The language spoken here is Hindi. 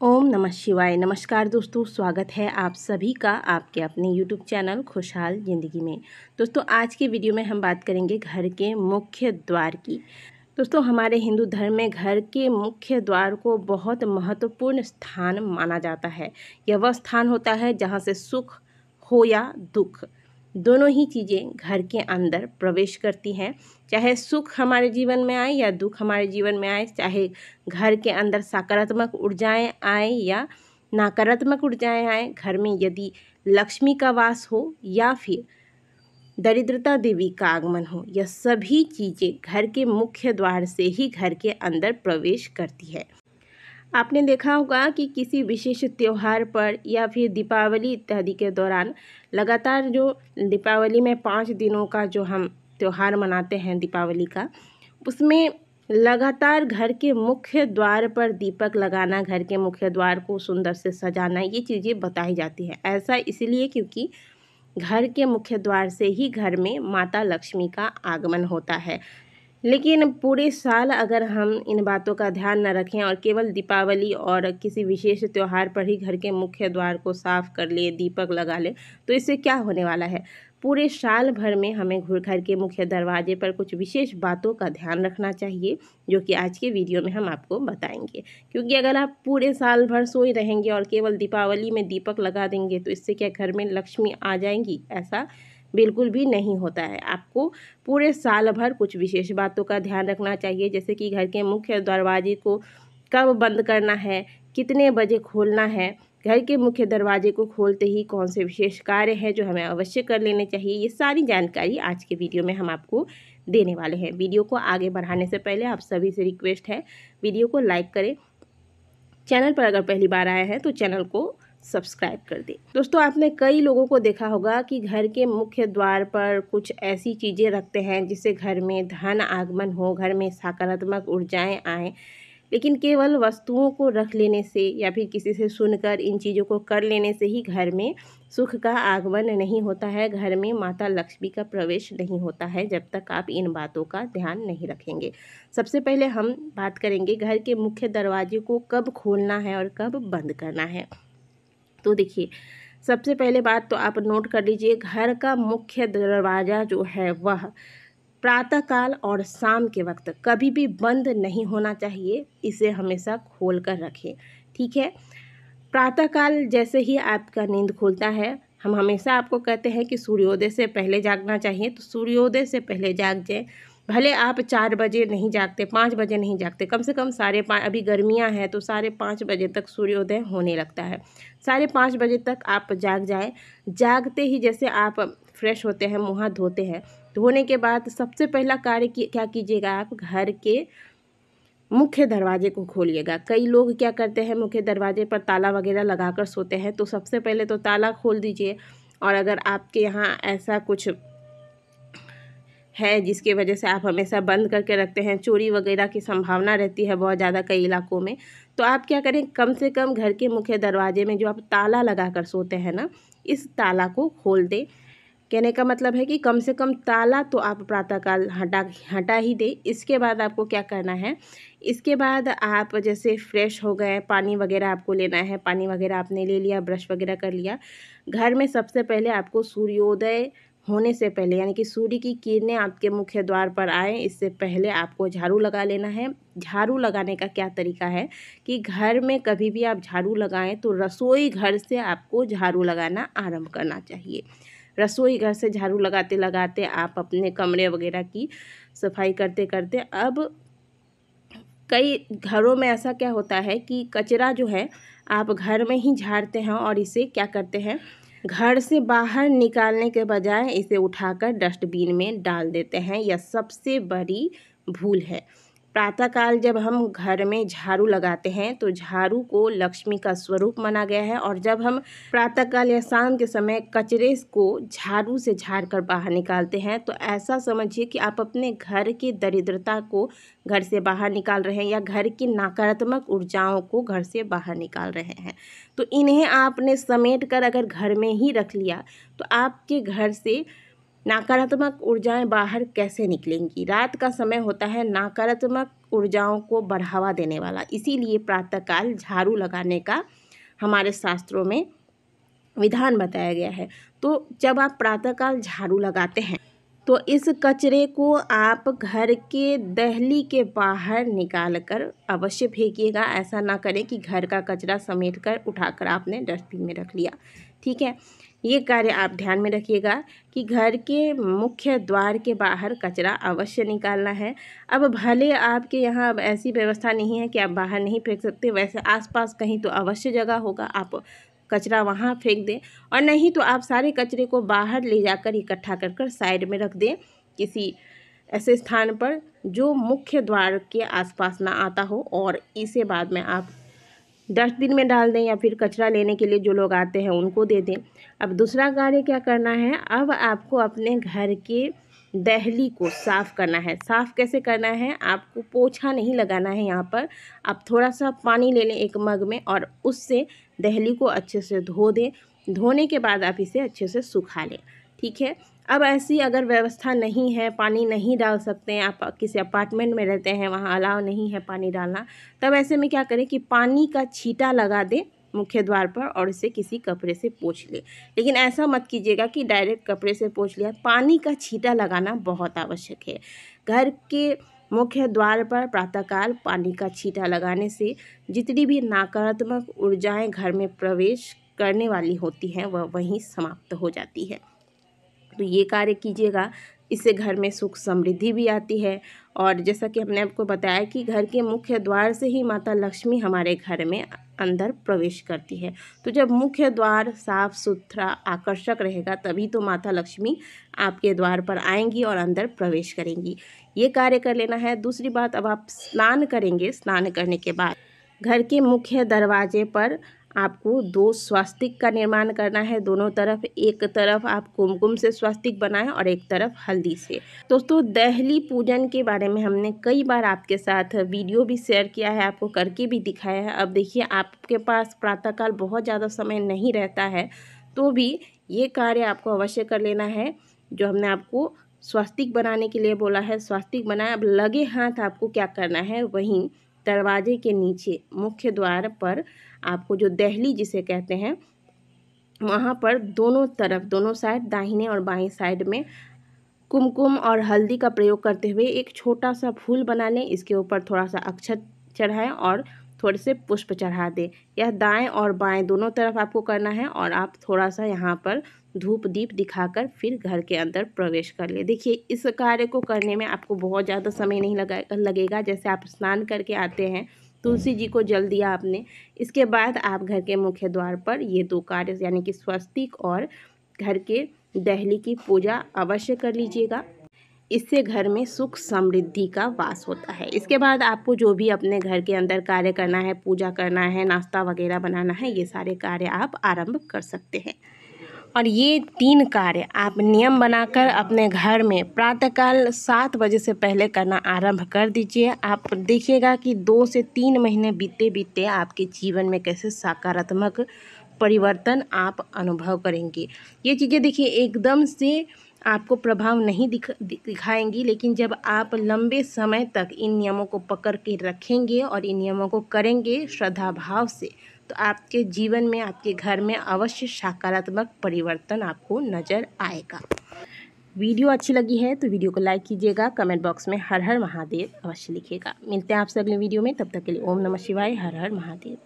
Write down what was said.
ओम नमः शिवाय। नमस्कार दोस्तों, स्वागत है आप सभी का आपके अपने यूट्यूब चैनल खुशहाल ज़िंदगी में। दोस्तों, आज के वीडियो में हम बात करेंगे घर के मुख्य द्वार की। दोस्तों, हमारे हिंदू धर्म में घर के मुख्य द्वार को बहुत महत्वपूर्ण स्थान माना जाता है। यह वह स्थान होता है जहाँ से सुख हो या दुख, दोनों ही चीज़ें घर के अंदर प्रवेश करती हैं। चाहे सुख हमारे जीवन में आए या दुख हमारे जीवन में आए, चाहे घर के अंदर सकारात्मक ऊर्जाएं आए या नकारात्मक ऊर्जाएं आए, घर में यदि लक्ष्मी का वास हो या फिर दरिद्रता देवी का आगमन हो, यह सभी चीज़ें घर के मुख्य द्वार से ही घर के अंदर प्रवेश करती है। आपने देखा होगा कि किसी विशेष त्योहार पर या फिर दीपावली इत्यादि के दौरान लगातार जो दीपावली में 5 दिनों का जो हम त्योहार मनाते हैं दीपावली का, उसमें लगातार घर के मुख्य द्वार पर दीपक लगाना, घर के मुख्य द्वार को सुंदर से सजाना, ये चीज़ें बताई जाती हैं। ऐसा इसलिए क्योंकि घर के मुख्य द्वार से ही घर में माता लक्ष्मी का आगमन होता है। लेकिन पूरे साल अगर हम इन बातों का ध्यान न रखें और केवल दीपावली और किसी विशेष त्यौहार पर ही घर के मुख्य द्वार को साफ कर ले, दीपक लगा ले, तो इससे क्या होने वाला है? पूरे साल भर में हमें घर के मुख्य दरवाजे पर कुछ विशेष बातों का ध्यान रखना चाहिए, जो कि आज के वीडियो में हम आपको बताएंगे। क्योंकि अगर आप पूरे साल भर सोए रहेंगे और केवल दीपावली में दीपक लगा देंगे, तो इससे क्या घर में लक्ष्मी आ जाएंगी? ऐसा बिल्कुल भी नहीं होता है। आपको पूरे साल भर कुछ विशेष बातों का ध्यान रखना चाहिए, जैसे कि घर के मुख्य दरवाजे को कब बंद करना है, कितने बजे खोलना है, घर के मुख्य दरवाजे को खोलते ही कौन से विशेष कार्य हैं जो हमें अवश्य कर लेने चाहिए। ये सारी जानकारी आज के वीडियो में हम आपको देने वाले हैं। वीडियो को आगे बढ़ाने से पहले आप सभी से रिक्वेस्ट है, वीडियो को लाइक करें। चैनल पर अगर पहली बार आए हैं तो चैनल को सब्सक्राइब कर दें। दोस्तों, आपने कई लोगों को देखा होगा कि घर के मुख्य द्वार पर कुछ ऐसी चीज़ें रखते हैं जिससे घर में धन आगमन हो, घर में सकारात्मक ऊर्जाएं आएँ। लेकिन केवल वस्तुओं को रख लेने से या फिर किसी से सुनकर इन चीज़ों को कर लेने से ही घर में सुख का आगमन नहीं होता है, घर में माता लक्ष्मी का प्रवेश नहीं होता है, जब तक आप इन बातों का ध्यान नहीं रखेंगे। सबसे पहले हम बात करेंगे घर के मुख्य दरवाजे को कब खोलना है और कब बंद करना है। तो देखिए, सबसे पहले बात तो आप नोट कर लीजिए, घर का मुख्य दरवाज़ा जो है वह प्रातःकाल और शाम के वक्त कभी भी बंद नहीं होना चाहिए, इसे हमेशा खोल कर रखें। ठीक है, प्रातःकाल जैसे ही आपका नींद खुलता है, हम हमेशा आपको कहते हैं कि सूर्योदय से पहले जागना चाहिए, तो सूर्योदय से पहले जाग जाए। भले आप 4 बजे नहीं जागते, 5 बजे नहीं जागते, कम से कम 5:30, अभी गर्मियां हैं तो 5:30 बजे तक सूर्योदय होने लगता है। 5:30 बजे तक आप जाग जाए। जागते ही जैसे आप फ्रेश होते हैं, मुँह हाथ धोते हैं, धोने के बाद सबसे पहला कार्य क्या कीजिएगा, आप घर के मुख्य दरवाजे को खोलिएगा। कई लोग क्या करते हैं, मुख्य दरवाजे पर ताला वगैरह लगाकर सोते हैं, तो सबसे पहले तो ताला खोल दीजिए। और अगर आपके यहाँ ऐसा कुछ है जिसकी वजह से आप हमेशा बंद करके रखते हैं, चोरी वगैरह की संभावना रहती है बहुत ज़्यादा कई इलाकों में, तो आप क्या करें, कम से कम घर के मुख्य दरवाजे में जो आप ताला लगा कर सोते हैं ना, इस ताला को खोल दें। कहने का मतलब है कि कम से कम ताला तो आप प्रातःकाल हटा ही दे। इसके बाद आपको क्या करना है, इसके बाद आप जैसे फ्रेश हो गए, पानी वगैरह आपको लेना है, पानी वगैरह आपने ले लिया, ब्रश वगैरह कर लिया। घर में सबसे पहले आपको सूर्योदय होने से पहले, यानी कि सूर्य की किरणें आपके मुख्य द्वार पर आए, इससे पहले आपको झाड़ू लगा लेना है। झाड़ू लगाने का क्या तरीका है कि घर में कभी भी आप झाड़ू लगाएं तो रसोई घर से आपको झाड़ू लगाना आरंभ करना चाहिए। रसोई घर से झाड़ू लगाते लगाते आप अपने कमरे वगैरह की सफाई करते करते, अब कई घरों में ऐसा क्या होता है कि कचरा जो है आप घर में ही झाड़ते हैं और इसे क्या करते हैं, घर से बाहर निकालने के बजाय इसे उठाकर डस्टबिन में डाल देते हैं। यह सबसे बड़ी भूल है। प्रातःकाल जब हम घर में झाड़ू लगाते हैं तो झाड़ू को लक्ष्मी का स्वरूप माना गया है, और जब हम प्रातःकाल या शाम के समय कचरे को झाड़ू से झाड़ कर बाहर निकालते हैं, तो ऐसा समझिए कि आप अपने घर की दरिद्रता को घर से बाहर निकाल रहे हैं या घर की नकारात्मक ऊर्जाओं को घर से बाहर निकाल रहे हैं। तो इन्हें आपने समेट कर अगर घर में ही रख लिया तो आपके घर से नकारात्मक ऊर्जाएं बाहर कैसे निकलेंगी। रात का समय होता है नकारात्मक ऊर्जाओं को बढ़ावा देने वाला, इसीलिए प्रातःकाल झाड़ू लगाने का हमारे शास्त्रों में विधान बताया गया है। तो जब आप प्रातःकाल झाड़ू लगाते हैं तो इस कचरे को आप घर के दहली के बाहर निकाल कर अवश्य फेंकिएगा। ऐसा ना करें कि घर का कचरा समेट कर उठाकर आपने डस्टबिन में रख लिया, ठीक है। ये कार्य आप ध्यान में रखिएगा कि घर के मुख्य द्वार के बाहर कचरा अवश्य निकालना है। अब भले आपके यहाँ अब ऐसी व्यवस्था नहीं है कि आप बाहर नहीं फेंक सकते, वैसे आसपास कहीं तो अवश्य जगह होगा, आप कचरा वहाँ फेंक दें, और नहीं तो आप सारे कचरे को बाहर ले जाकर इकट्ठा कर कर साइड में रख दें किसी ऐसे स्थान पर जो मुख्य द्वार के आसपास ना आता हो, और इसे बाद में आप डस्टबिन में डाल दें या फिर कचरा लेने के लिए जो लोग आते हैं उनको दे दें। अब दूसरा कार्य क्या करना है, अब आपको अपने घर के दहली को साफ़ करना है। साफ़ कैसे करना है, आपको पोछा नहीं लगाना है यहाँ पर। आप थोड़ा सा पानी ले लें एक मग में और उससे दहली को अच्छे से धो दें। धोने के बाद आप इसे अच्छे से सुखा लें, ठीक है। अब ऐसी अगर व्यवस्था नहीं है, पानी नहीं डाल सकते हैं, आप किसी अपार्टमेंट में रहते हैं, वहाँ अलाउ नहीं है पानी डालना, तब ऐसे में क्या करें कि पानी का छींटा लगा दें मुख्य द्वार पर और इसे किसी कपड़े से पोंछ ले। लेकिन ऐसा मत कीजिएगा कि डायरेक्ट कपड़े से पोंछ लिया, पानी का छींटा लगाना बहुत आवश्यक है। घर के मुख्य द्वार पर प्रातःकाल पानी का छींटा लगाने से जितनी भी नकारात्मक ऊर्जाएं घर में प्रवेश करने वाली होती हैं वह वहीं समाप्त हो जाती है। तो ये कार्य कीजिएगा, इससे घर में सुख समृद्धि भी आती है। और जैसा कि हमने आपको बताया कि घर के मुख्य द्वार से ही माता लक्ष्मी हमारे घर में अंदर प्रवेश करती है। तो जब मुख्य द्वार साफ सुथरा आकर्षक रहेगा तभी तो माता लक्ष्मी आपके द्वार पर आएंगी और अंदर प्रवेश करेंगी। ये कार्य कर लेना है। दूसरी बात, अब आप स्नान करेंगे, स्नान करने के बाद घर के मुख्य दरवाजे पर आपको 2 स्वास्तिक का निर्माण करना है। दोनों तरफ, एक तरफ आप कुमकुम से स्वास्तिक बनाएं और एक तरफ हल्दी से। दोस्तों, दहली पूजन के बारे में हमने कई बार आपके साथ वीडियो भी शेयर किया है, आपको करके भी दिखाया है। अब देखिए, आपके पास प्रातःकाल बहुत ज़्यादा समय नहीं रहता है तो भी ये कार्य आपको अवश्य कर लेना है। जो हमने आपको स्वास्तिक बनाने के लिए बोला है, स्वास्तिक बनाएं। अब लगे हाथ आपको क्या करना है, वहीं दरवाजे के नीचे मुख्य द्वार पर आपको जो दहली जिसे कहते हैं, वहाँ पर दोनों तरफ, दोनों साइड, दाहिने और बाएं साइड में कुमकुम और हल्दी का प्रयोग करते हुए एक छोटा सा फूल बना लें। इसके ऊपर थोड़ा सा अक्षत चढ़ाएं और थोड़े से पुष्प चढ़ा दें। यह दाएं और बाएं दोनों तरफ आपको करना है और आप थोड़ा सा यहाँ पर धूप दीप दिखाकर फिर घर के अंदर प्रवेश कर ले। देखिए, इस कार्य को करने में आपको बहुत ज़्यादा समय नहीं लगेगा। जैसे आप स्नान करके आते हैं, तुलसी जी को जल दिया आपने, इसके बाद आप घर के मुख्य द्वार पर ये 2 कार्य यानी कि स्वास्तिक और घर के दहली की पूजा अवश्य कर लीजिएगा। इससे घर में सुख समृद्धि का वास होता है। इसके बाद आपको जो भी अपने घर के अंदर कार्य करना है, पूजा करना है, नाश्ता वगैरह बनाना है, ये सारे कार्य आप आरंभ कर सकते हैं। और ये 3 कार्य आप नियम बनाकर अपने घर में प्रातःकाल 7 बजे से पहले करना आरंभ कर दीजिए। आप देखिएगा कि 2 से 3 महीने बीते बीते आपके जीवन में कैसे सकारात्मक परिवर्तन आप अनुभव करेंगे। ये चीज़ें देखिए एकदम से आपको प्रभाव नहीं दिखाएंगी, लेकिन जब आप लंबे समय तक इन नियमों को पकड़ के रखेंगे और इन नियमों को करेंगे श्रद्धा भाव से, तो आपके जीवन में, आपके घर में अवश्य सकारात्मक परिवर्तन आपको नज़र आएगा। वीडियो अच्छी लगी है तो वीडियो को लाइक कीजिएगा, कमेंट बॉक्स में हर हर महादेव अवश्य लिखिएगा। मिलते हैं आपसे अगले वीडियो में, तब तक के लिए ओम नमः शिवाय, हर हर महादेव।